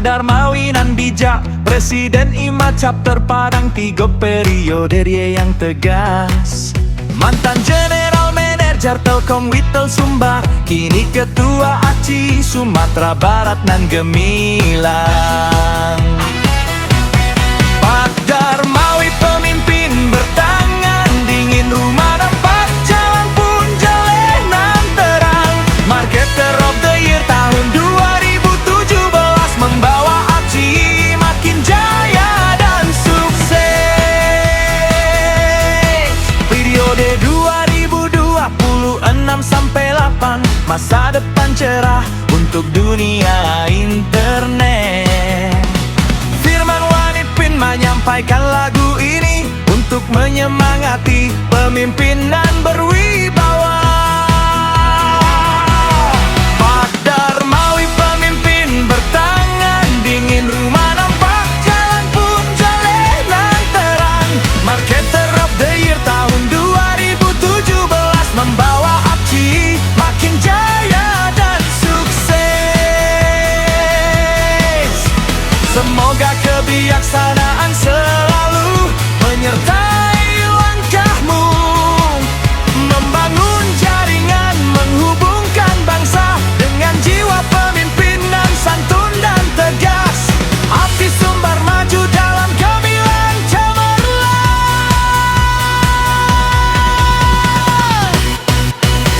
Darmawi nan bijak, Presiden Imacap terpadang 3 periode dia yang tegas. Mantan General Manager Telkom Witel Sumbar, kini Ketua ACI Sumatera Barat nan gemilang. Pak Darmawi pemimpin bertangan dingin, rumah nampak jalan pun jelek nan terang. Marketer of the Year tahun 2017 membawa ACI makin jaya dan sukses. Periode 2026 sampai 8, masa depan cerah untuk dunia internet. Menyampaikan lagu ini untuk menyemangati pemimpinan berwibawa. Pak Darmawi pemimpin bertangan dingin, rumah nampak jalan pun jelek nan terang. Marketer of the Year tahun 2017 membawa ACI makin jaya dan sukses. Semoga kebijaksanaan selalu menyertai langkahmu, membangun jaringan menghubungkan bangsa dengan jiwa pemimpinan santun dan tegas. ACI Sumbar maju dalam gemilang cemerlang.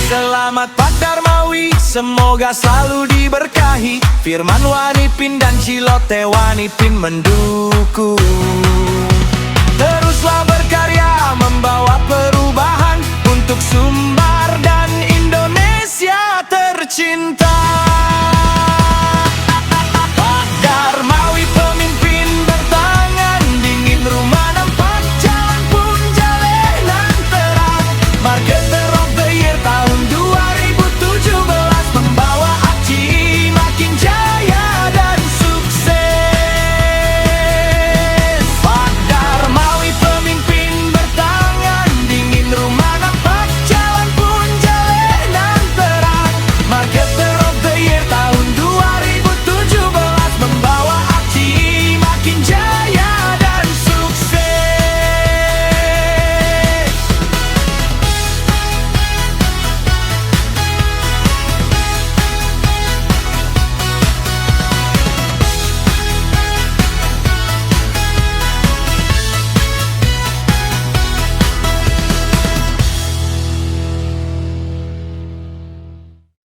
Selamat Pak Darmawi, semoga selalu diberkahi. Firman Wanipin dan Cilote Wanipin mendukung.